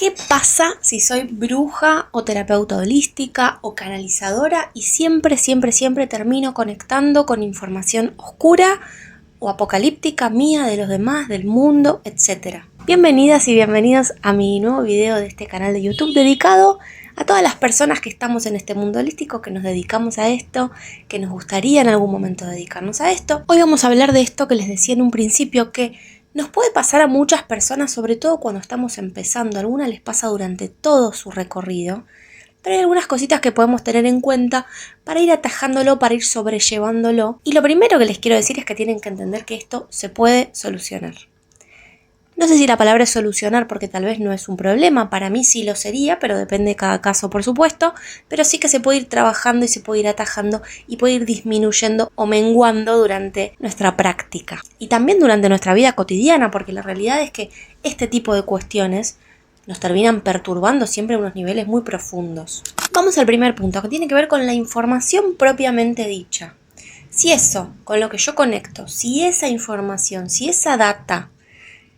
¿Qué pasa si soy bruja o terapeuta holística o canalizadora y siempre termino conectando con información oscura o apocalíptica mía, de los demás, del mundo, etcétera? Bienvenidas y bienvenidos a mi nuevo video de este canal de YouTube dedicado a todas las personas que estamos en este mundo holístico, que nos dedicamos a esto, que nos gustaría en algún momento dedicarnos a esto. Hoy vamos a hablar de esto que les decía en un principio, que nos puede pasar a muchas personas, sobre todo cuando estamos empezando. A algunas les pasa durante todo su recorrido, pero hay algunas cositas que podemos tener en cuenta para ir atajándolo, para ir sobrellevándolo. Y lo primero que les quiero decir es que tienen que entender que esto se puede solucionar. No sé si la palabra es solucionar porque tal vez no es un problema, para mí sí lo sería, pero depende de cada caso, por supuesto, pero sí que se puede ir trabajando y se puede ir atajando y puede ir disminuyendo o menguando durante nuestra práctica y también durante nuestra vida cotidiana, porque la realidad es que este tipo de cuestiones nos terminan perturbando siempre a unos niveles muy profundos. Vamos al primer punto, que tiene que ver con la información propiamente dicha. Si eso, con lo que yo conecto, si esa información, si esa data,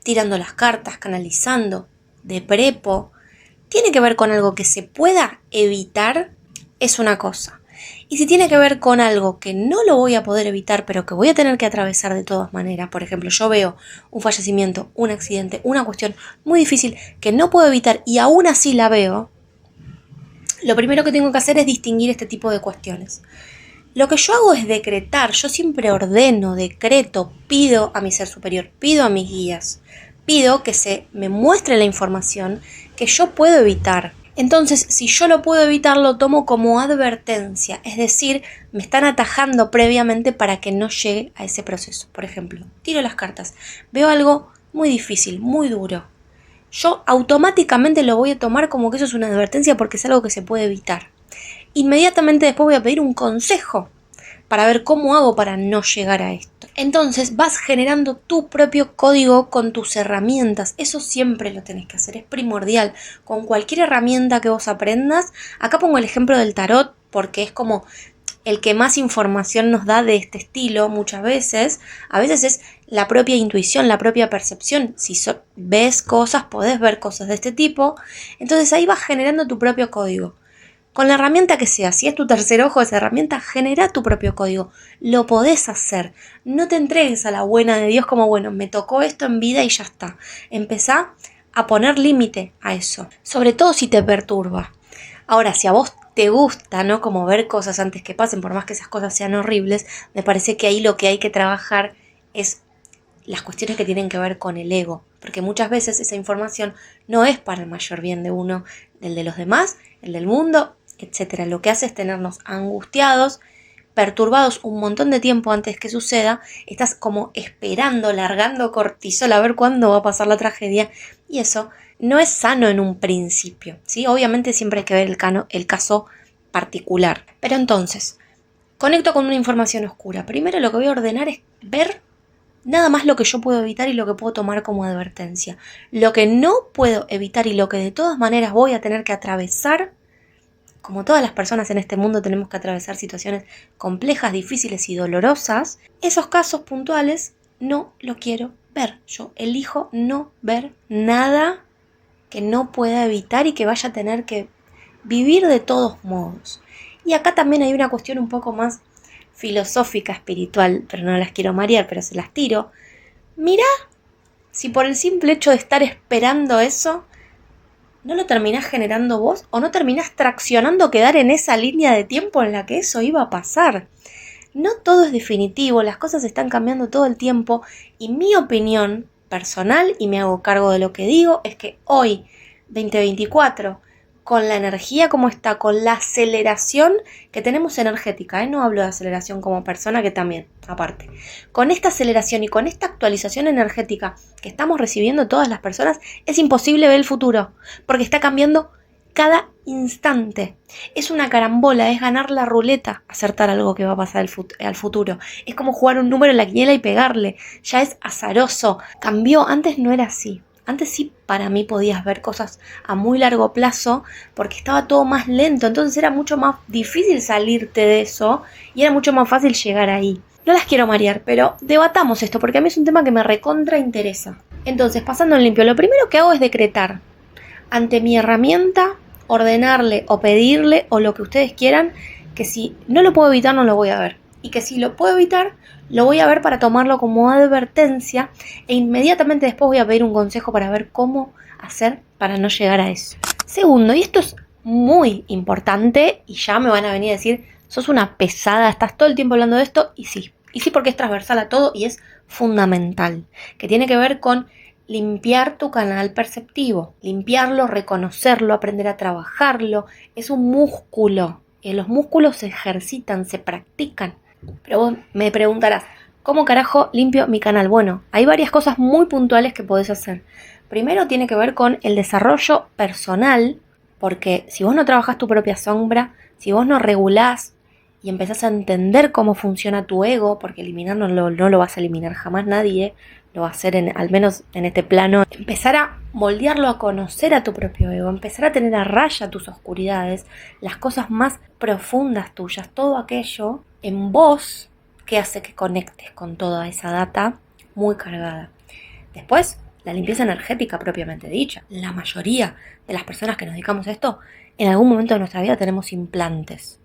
tirando las cartas, canalizando, de prepo, tiene que ver con algo que se pueda evitar, es una cosa. Y si tiene que ver con algo que no lo voy a poder evitar, pero que voy a tener que atravesar de todas maneras, por ejemplo, yo veo un fallecimiento, un accidente, una cuestión muy difícil que no puedo evitar y aún así la veo, lo primero que tengo que hacer es distinguir este tipo de cuestiones. Lo que yo hago es decretar, yo siempre ordeno, decreto, pido a mi ser superior, pido a mis guías, pido que se me muestre la información que yo puedo evitar. Entonces, si yo lo puedo evitar, lo tomo como advertencia, es decir, me están atajando previamente para que no llegue a ese proceso. Por ejemplo, tiro las cartas, veo algo muy difícil, muy duro. Yo automáticamente lo voy a tomar como que eso es una advertencia porque es algo que se puede evitar. Inmediatamente después voy a pedir un consejo para ver cómo hago para no llegar a esto. Entonces vas generando tu propio código con tus herramientas. Eso siempre lo tenés que hacer, es primordial. Con cualquier herramienta que vos aprendas, acá pongo el ejemplo del tarot porque es como el que más información nos da de este estilo muchas veces. A veces es la propia intuición, la propia percepción. Si ves cosas, podés ver cosas de este tipo. Entonces ahí vas generando tu propio código. Con la herramienta que sea, si es tu tercer ojo, esa herramienta, genera tu propio código. Lo podés hacer. No te entregues a la buena de Dios como, bueno, me tocó esto en vida y ya está. Empezá a poner límite a eso. Sobre todo si te perturba. Ahora, si a vos te gusta, ¿no? Como ver cosas antes que pasen, por más que esas cosas sean horribles, me parece que ahí lo que hay que trabajar es las cuestiones que tienen que ver con el ego. Porque muchas veces esa información no es para el mayor bien de uno, el de los demás, el del mundo, etcétera. Lo que hace es tenernos angustiados, perturbados un montón de tiempo antes que suceda. Estás como esperando, largando cortisol a ver cuándo va a pasar la tragedia, y eso no es sano en un principio, ¿sí? Obviamente siempre hay que ver el caso particular. Pero entonces, conecto con una información oscura. Primero lo que voy a ordenar es ver nada más lo que yo puedo evitar y lo que puedo tomar como advertencia. Lo que no puedo evitar y lo que de todas maneras voy a tener que atravesar. Como todas las personas en este mundo tenemos que atravesar situaciones complejas, difíciles y dolorosas, esos casos puntuales no lo quiero ver. Yo elijo no ver nada que no pueda evitar y que vaya a tener que vivir de todos modos. Y acá también hay una cuestión un poco más filosófica, espiritual, pero no las quiero marear, pero se las tiro. Mirá si por el simple hecho de estar esperando eso, ¿no lo terminás generando vos o no terminás traccionando quedar en esa línea de tiempo en la que eso iba a pasar? No todo es definitivo, las cosas están cambiando todo el tiempo y mi opinión personal, y me hago cargo de lo que digo, es que hoy, 2024, con la energía como está, con la aceleración que tenemos energética, no hablo de aceleración como persona, que también, aparte, con esta aceleración y con esta actualización energética que estamos recibiendo todas las personas, es imposible ver el futuro, porque está cambiando cada instante. Es una carambola, es ganar la ruleta, acertar algo que va a pasar al futuro. Es como jugar un número en la quiniela y pegarle, ya es azaroso. Cambió, antes no era así. Antes sí, para mí podías ver cosas a muy largo plazo porque estaba todo más lento, entonces era mucho más difícil salirte de eso y era mucho más fácil llegar ahí. No las quiero marear, pero debatamos esto porque a mí es un tema que me recontra interesa. Entonces, pasando en limpio, lo primero que hago es decretar. ante mi herramienta, ordenarle o pedirle o lo que ustedes quieran, que si no lo puedo evitar no lo voy a ver. Y que si lo puedo evitar, lo voy a ver para tomarlo como advertencia e inmediatamente después voy a pedir un consejo para ver cómo hacer para no llegar a eso. Segundo, y esto es muy importante y ya me van a venir a decir, sos una pesada, estás todo el tiempo hablando de esto, y sí porque es transversal a todo y es fundamental, que tiene que ver con limpiar tu canal perceptivo, limpiarlo, reconocerlo, aprender a trabajarlo. Es un músculo, y los músculos se ejercitan, se practican. Pero vos me preguntarás, ¿cómo carajo limpio mi canal? Bueno, hay varias cosas muy puntuales que podés hacer. Primero tiene que ver con el desarrollo personal, porque si vos no trabajás tu propia sombra, si vos no regulás y empezás a entender cómo funciona tu ego, porque eliminarlo no lo vas a eliminar jamás nadie, lo va a hacer al menos en este plano, empezar a moldearlo, a conocer a tu propio ego, empezar a tener a raya tus oscuridades, las cosas más profundas tuyas, todo aquello en vos que hace que conectes con toda esa data muy cargada. Después, la limpieza energética propiamente dicha. La mayoría de las personas que nos dedicamos a esto, en algún momento de nuestra vida tenemos implantes.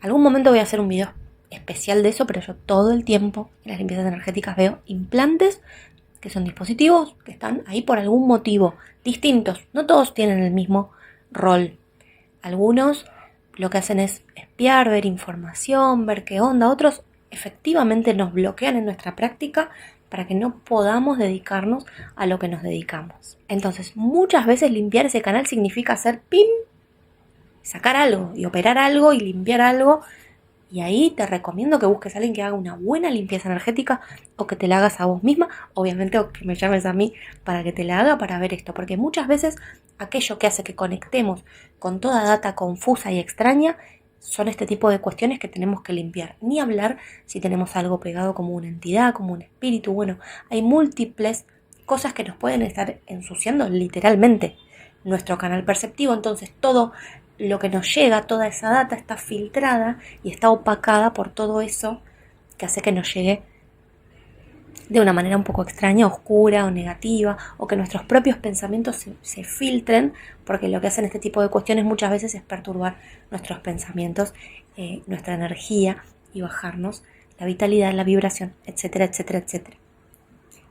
Algún momento voy a hacer un video especial de eso, pero yo todo el tiempo en las limpiezas energéticas veo implantes, que son dispositivos que están ahí por algún motivo, distintos. No todos tienen el mismo rol. Algunos lo que hacen es espiar, ver información, ver qué onda. Otros efectivamente nos bloquean en nuestra práctica para que no podamos dedicarnos a lo que nos dedicamos. Entonces, muchas veces limpiar ese canal significa hacer pim, sacar algo y operar algo y limpiar algo. Y ahí te recomiendo que busques a alguien que haga una buena limpieza energética o que te la hagas a vos misma, obviamente, o que me llames a mí para que te la haga para ver esto. Porque muchas veces aquello que hace que conectemos con toda data confusa y extraña son este tipo de cuestiones que tenemos que limpiar. Ni hablar si tenemos algo pegado como una entidad, como un espíritu. Bueno, hay múltiples cosas que nos pueden estar ensuciando literalmente nuestro canal perceptivo. Entonces todo lo que nos llega, toda esa data está filtrada y está opacada por todo eso que hace que nos llegue de una manera un poco extraña, oscura o negativa, o que nuestros propios pensamientos se filtren, porque lo que hacen este tipo de cuestiones muchas veces es perturbar nuestros pensamientos, nuestra energía y bajarnos la vitalidad, la vibración, etcétera, etcétera, etcétera.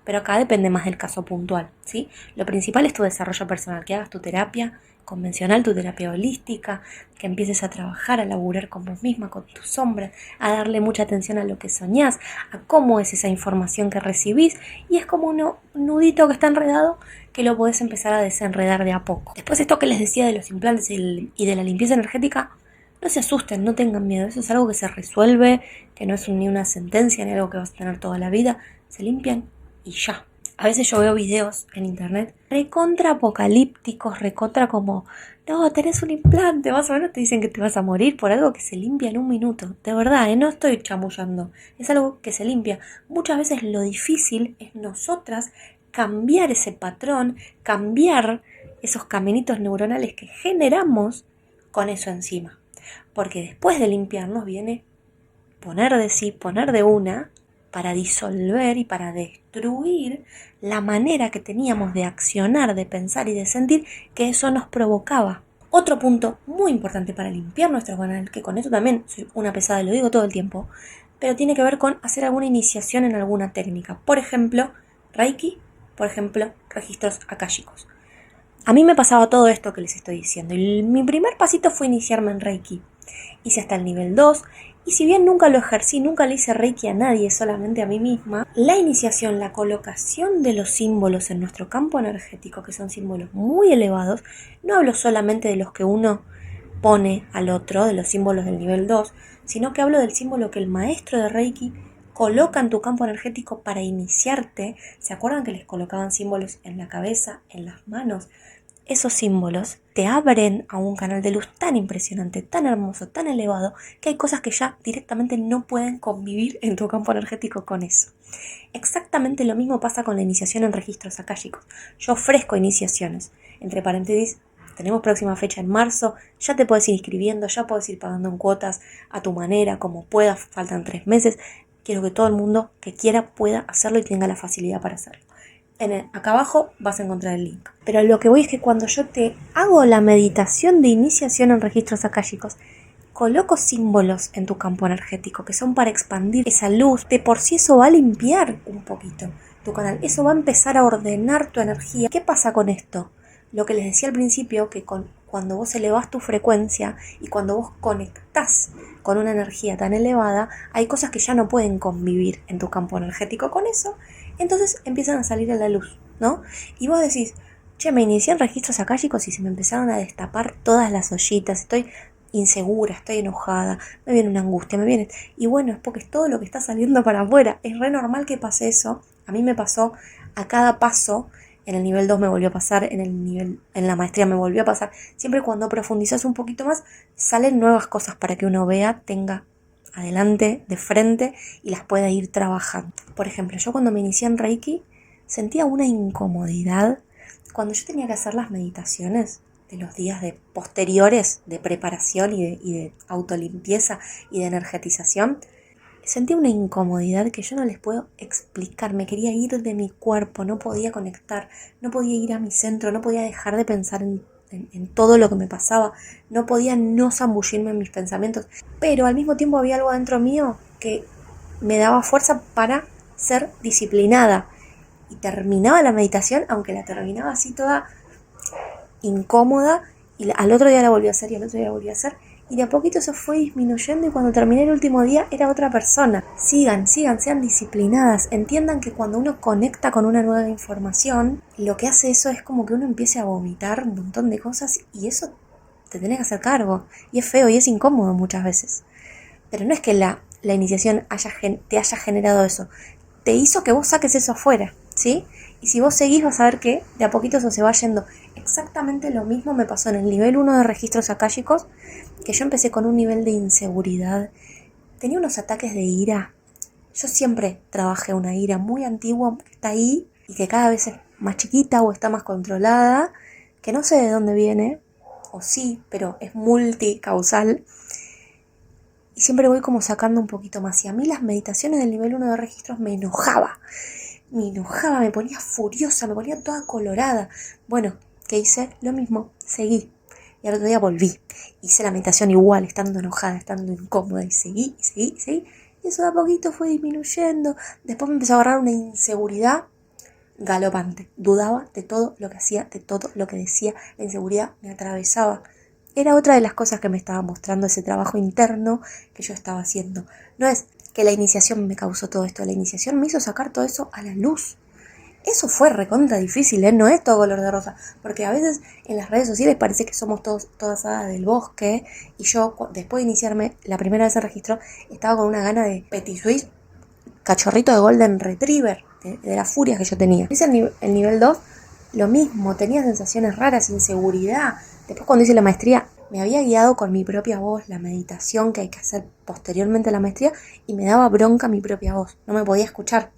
Pero acá depende más del caso puntual, ¿sí? Lo principal es tu desarrollo personal, que hagas tu terapia convencional, tu terapia holística, que empieces a trabajar, a laburar con vos misma, con tus sombras, a darle mucha atención a lo que soñás, a cómo es esa información que recibís, y es como un nudito que está enredado que lo podés empezar a desenredar de a poco. Después esto que les decía de los implantes y de la limpieza energética, no se asusten, no tengan miedo, eso es algo que se resuelve, que no es ni una sentencia ni algo que vas a tener toda la vida, se limpian y ya. A veces yo veo videos en internet recontra apocalípticos, recontra como, no, tenés un implante, más o menos te dicen que te vas a morir por algo que se limpia en un minuto. De verdad, no estoy chamullando, es algo que se limpia. Muchas veces lo difícil es nosotras cambiar ese patrón, cambiar esos caminitos neuronales que generamos con eso encima. Porque después de limpiarnos viene poner de sí, poner de una, para disolver y para destruir la manera que teníamos de accionar, de pensar y de sentir que eso nos provocaba. Otro punto muy importante para limpiar nuestro canal, que con esto también soy una pesada y lo digo todo el tiempo, pero tiene que ver con hacer alguna iniciación en alguna técnica. Por ejemplo, Reiki, por ejemplo, registros akáshicos. A mí me pasaba todo esto que les estoy diciendo y mi primer pasito fue iniciarme en Reiki. Hice hasta el nivel 2 y si bien nunca lo ejercí, nunca le hice Reiki a nadie, solamente a mí misma, la iniciación, la colocación de los símbolos en nuestro campo energético, que son símbolos muy elevados, no hablo solamente de los que uno pone al otro, de los símbolos del nivel 2, sino que hablo del símbolo que el maestro de Reiki coloca en tu campo energético para iniciarte. ¿Se acuerdan que les colocaban símbolos en la cabeza, en las manos? Esos símbolos te abren a un canal de luz tan impresionante, tan hermoso, tan elevado, que hay cosas que ya directamente no pueden convivir en tu campo energético con eso. Exactamente lo mismo pasa con la iniciación en registros akáshicos. Yo ofrezco iniciaciones. Entre paréntesis, tenemos próxima fecha en marzo, ya te puedes ir inscribiendo, ya puedes ir pagando en cuotas a tu manera, como puedas, faltan 3 meses. Quiero que todo el mundo que quiera pueda hacerlo y tenga la facilidad para hacerlo. Acá abajo vas a encontrar el link. Pero lo que voy es que cuando yo te hago la meditación de iniciación en registros akáshicos, coloco símbolos en tu campo energético que son para expandir esa luz. De por sí eso va a limpiar un poquito tu canal. Eso va a empezar a ordenar tu energía. ¿Qué pasa con esto? Lo que les decía al principio, que cuando vos elevás tu frecuencia y cuando vos conectás con una energía tan elevada, hay cosas que ya no pueden convivir en tu campo energético con eso. Entonces empiezan a salir a la luz, ¿no? Y vos decís, che, me inicié en registros akáshicos y se me empezaron a destapar todas las ollitas, estoy insegura, estoy enojada, me viene una angustia, me viene... Y bueno, es porque es todo lo que está saliendo para afuera. Es re normal que pase eso. A mí me pasó a cada paso. En el nivel 2 me volvió a pasar, en la maestría me volvió a pasar. Siempre cuando profundizas un poquito más, salen nuevas cosas para que uno vea, tenga adelante, de frente y las pueda ir trabajando. Por ejemplo, yo cuando me inicié en Reiki sentía una incomodidad cuando yo tenía que hacer las meditaciones de los días posteriores de preparación y de autolimpieza y de energetización. Sentía una incomodidad que yo no les puedo explicar. Me quería ir de mi cuerpo, no podía conectar, no podía ir a mi centro, no podía dejar de pensar en todo lo que me pasaba, no podía no zambullirme en mis pensamientos, pero al mismo tiempo había algo dentro mío que me daba fuerza para ser disciplinada y terminaba la meditación, aunque la terminaba así toda incómoda, y al otro día la volví a hacer y al otro día la volví a hacer, y de a poquito se fue disminuyendo y cuando terminé el último día era otra persona. Sigan, sean disciplinadas, entiendan que cuando uno conecta con una nueva información, lo que hace eso es como que uno empiece a vomitar un montón de cosas y eso te tenés que hacer cargo, y es feo y es incómodo muchas veces. Pero no es que la iniciación te haya generado eso, te hizo que vos saques eso afuera, ¿sí? Y si vos seguís vas a ver que de a poquito eso se va yendo. Exactamente lo mismo me pasó en el nivel 1 de registros akáshicos, que yo empecé con un nivel de inseguridad. Tenía unos ataques de ira. Yo siempre trabajé una ira muy antigua que está ahí y que cada vez es más chiquita o está más controlada, que no sé de dónde viene, o sí, pero es multicausal. Y siempre voy como sacando un poquito más. Y a mí las meditaciones del nivel 1 de registros me enojaba, me ponía furiosa, me ponía toda colorada. Bueno, ¿qué hice? Lo mismo, seguí. Y al otro día volví. Hice la meditación igual, estando enojada, estando incómoda. Y seguí. Y eso de a poquito fue disminuyendo. Después me empezó a agarrar una inseguridad galopante. Dudaba de todo lo que hacía, de todo lo que decía. La inseguridad me atravesaba. Era otra de las cosas que me estaba mostrando ese trabajo interno que yo estaba haciendo. No es que la iniciación me causó todo esto, la iniciación me hizo sacar todo eso a la luz. Eso fue recontra difícil, no es todo color de rosa, porque a veces en las redes sociales parece que somos todas hadas del bosque, y yo después de iniciarme la primera vez en registro estaba con una gana de Petit Suisse, cachorrito de Golden Retriever, de la furia que yo tenía. Hice el nivel 2, lo mismo, tenía sensaciones raras, inseguridad. Después cuando hice la maestría me había guiado con mi propia voz la meditación que hay que hacer posteriormente a la maestría y me daba bronca mi propia voz, no me podía escuchar.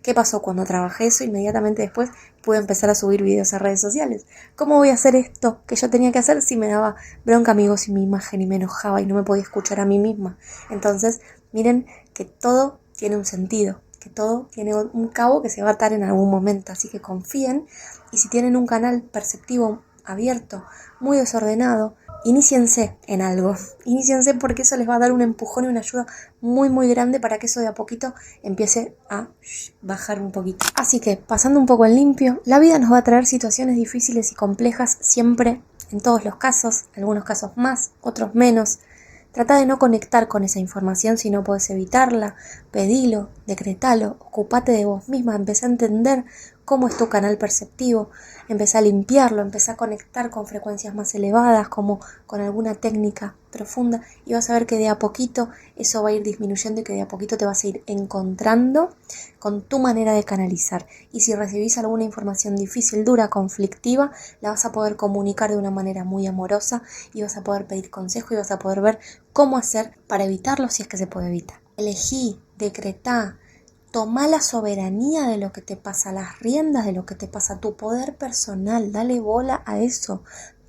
¿Qué pasó? Cuando trabajé eso, inmediatamente después pude empezar a subir videos a redes sociales. ¿Cómo voy a hacer esto que yo tenía que hacer si me daba bronca mi voz y mi imagen y me enojaba y no me podía escuchar a mí misma? Entonces, miren que todo tiene un sentido, que todo tiene un cabo que se va a atar en algún momento, así que confíen, y si tienen un canal perceptivo abierto, muy desordenado, iníciense en algo, iníciense porque eso les va a dar un empujón y una ayuda muy muy grande para que eso de a poquito empiece a bajar un poquito. Así que, pasando un poco en limpio, la vida nos va a traer situaciones difíciles y complejas siempre, en todos los casos, algunos casos más, otros menos. Trata de no conectar con esa información si no podés evitarla, pedilo, decretalo, ocupate de vos misma, empezá a entender cómo es tu canal perceptivo, empezá a limpiarlo, empezá a conectar con frecuencias más elevadas, como con alguna técnica profunda, y vas a ver que de a poquito eso va a ir disminuyendo y que de a poquito te vas a ir encontrando con tu manera de canalizar. Y si recibís alguna información difícil, dura, conflictiva, la vas a poder comunicar de una manera muy amorosa y vas a poder pedir consejo y vas a poder ver cómo hacer para evitarlo si es que se puede evitar. Elegí, decretá, toma la soberanía de lo que te pasa, las riendas de lo que te pasa, tu poder personal, dale bola a eso,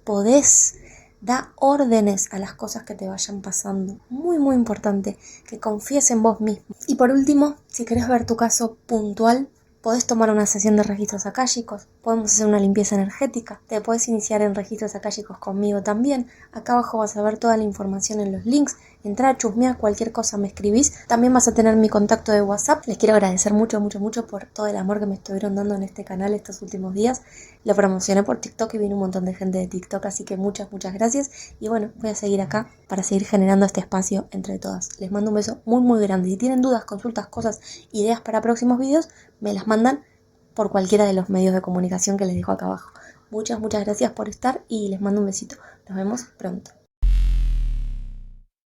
podés, da órdenes a las cosas que te vayan pasando. Muy muy importante que confíes en vos mismo. Y por último, si querés ver tu caso puntual, podés tomar una sesión de registros akáshicos, podemos hacer una limpieza energética, te podés iniciar en registros akáshicos conmigo también. Acá abajo vas a ver toda la información en los links, entrá a chusmear, cualquier cosa me escribís. También vas a tener mi contacto de WhatsApp. Les quiero agradecer mucho por todo el amor que me estuvieron dando en este canal estos últimos días. Lo promocioné por TikTok y vino un montón de gente de TikTok, así que muchas gracias. Y bueno, voy a seguir acá para seguir generando este espacio entre todas. Les mando un beso muy grande. Si tienen dudas, consultas, cosas, ideas para próximos videos, me las mandan por cualquiera de los medios de comunicación que les dejo acá abajo. Muchas gracias por estar y les mando un besito. Nos vemos pronto.